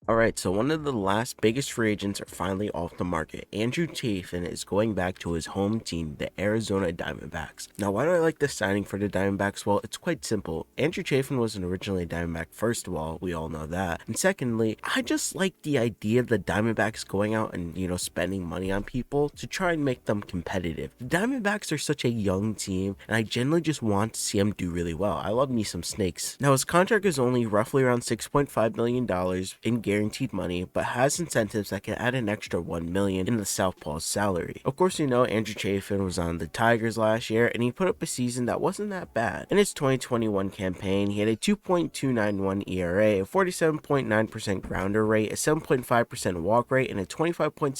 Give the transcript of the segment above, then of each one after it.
Alright, so one of the last biggest free agents are finally off the market. Andrew Chafin is going back to his home team, the Arizona Diamondbacks. Now, why do I like this signing for the Diamondbacks? Well, it's quite simple. Andrew Chafin wasn't originally a Diamondback, first of all, we all know that. And secondly, I just like the idea of the Diamondbacks going out and, spending money on people to try and make them competitive. The Diamondbacks are such a young team, and I generally just want to see them do really well. I love me some snakes. Now, his contract is only roughly around $6.5 million in guaranteed money, but has incentives that can add an extra $1 million in the Southpaw's salary. Of course, Andrew Chafin was on the Tigers last year, and he put up a season that wasn't that bad. In his 2021 campaign, he had a 2.291 ERA, a 47.9% grounder rate, a 7.5% walk rate, and a 25.7%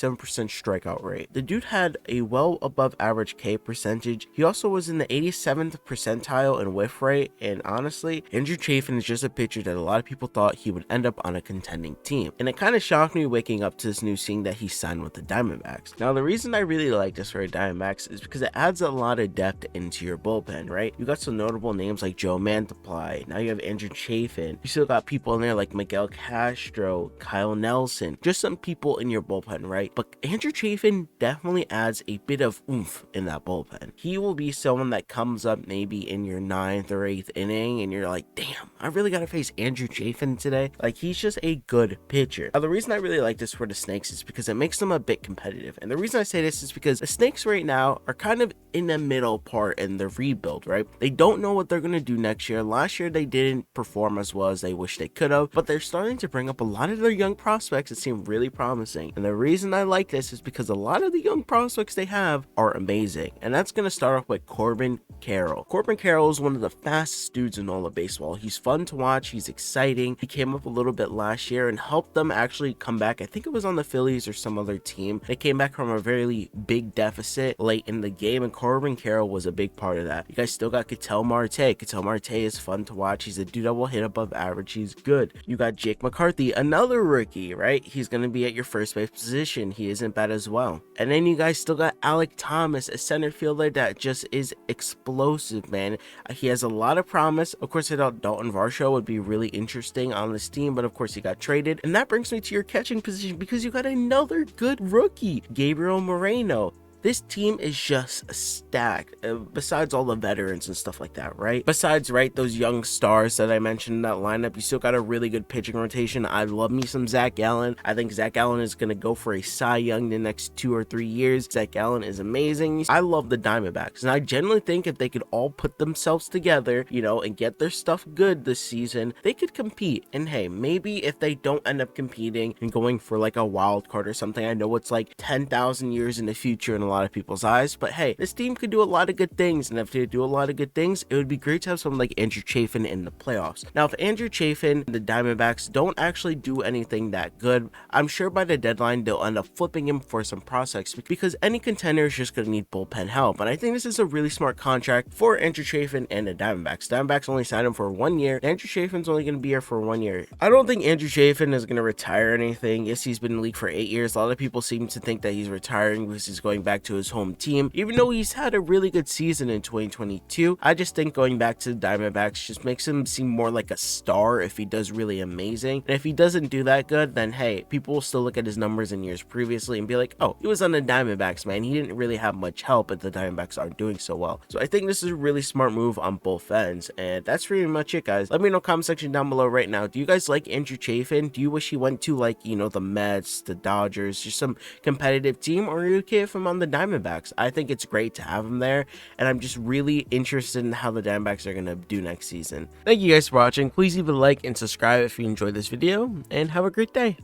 strikeout rate. The dude had a well above average K percentage. He also was in the 87th percentile in whiff rate, and honestly, Andrew Chafin is just a pitcher that a lot of people thought he would end up on a contending team. And it kind of shocked me waking up to this news seeing that he signed with the Diamondbacks. Now, the reason I really like this for the Diamondbacks is because it adds a lot of depth into your bullpen, right? You got some notable names like Joe Mantiply. Now you have Andrew Chafin. You still got people in there like Miguel Castro, Kyle Nelson, just some people in your bullpen, right? But Andrew Chafin definitely adds a bit of oomph in that bullpen. He will be someone that comes up maybe in your 9th or 8th inning and you're like, damn, I really got to face Andrew Chafin today. Like, he's just a good pitcher. Now, the reason I really like this for the Snakes is because it makes them a bit competitive. And the reason I say this is because the Snakes right now are kind of in the middle part in the rebuild, right? They don't know what they're going to do next year. Last year, they didn't perform as well as they wish they could have, but they're starting to bring up a lot of their young prospects that seem really promising. And the reason I like this is because a lot of the young prospects they have are amazing. And that's going to start off with Corbin Carroll. Corbin Carroll is one of the fastest dudes in all of baseball. He's fun to watch. He's exciting. He came up a little bit last year and helped them actually come back. I think it was on the Phillies or some other team. They came back from a very big deficit late in the game, and Corbin Carroll was a big part of that. You guys still got Ketel Marte. Ketel Marte is fun to watch. He's a dude that will hit above average. He's good. You got Jake McCarthy, another rookie, right? He's going to be at your first base position. He isn't bad as well. And then you guys still got Alec Thomas, a center fielder that just is explosive, man. He has a lot of promise. Of course, I thought Dalton Varsho would be really interesting on this team, but of course he got traded. And that brings me to your catching position because you got another good rookie, Gabriel Moreno. This team is just stacked, besides all the veterans and stuff like that, right? Besides, right, those young stars that I mentioned in that lineup, you still got a really good pitching rotation. I love me some Zach Gallen. I think Zach Gallen is going to go for a Cy Young the next 2 or 3 years. Zach Gallen is amazing. I love the Diamondbacks, and I generally think if they could all put themselves together, and get their stuff good this season, they could compete. And hey, maybe if they don't end up competing and going for like a wild card or something, I know it's like 10,000 years in the future and a lot of people's eyes, but hey, this team could do a lot of good things, and if they do a lot of good things, it would be great to have someone like Andrew Chafin in the playoffs. Now, if Andrew Chafin and the Diamondbacks don't actually do anything that good, I'm sure by the deadline they'll end up flipping him for some prospects because any contender is just going to need bullpen help. And I think this is a really smart contract for Andrew Chafin and the Diamondbacks. Diamondbacks only signed him for 1 year. Andrew Chafin's only going to be here for 1 year. I don't think Andrew Chafin is going to retire or anything. Yes, he's been in the league for 8 years. A lot of people seem to think that he's retiring because he's going back to his home team, even though he's had a really good season in 2022. I just think going back to the Diamondbacks just makes him seem more like a star if he does really amazing. And if he doesn't do that good, then hey, people will still look at his numbers in years previously and be like, oh, he was on the Diamondbacks, man. He didn't really have much help, but the Diamondbacks aren't doing so well. So I think this is a really smart move on both ends. And that's pretty much it, guys. Let me know in the comment section down below right now. Do you guys like Andrew Chafin? Do you wish he went to like, the Mets, the Dodgers, just some competitive team, or are you okay if I'm on the Diamondbacks? I think it's great to have him there, and I'm just really interested in how the Diamondbacks are going to do next season. Thank you guys for watching. Please leave a like and subscribe if you enjoyed this video, and have a great day.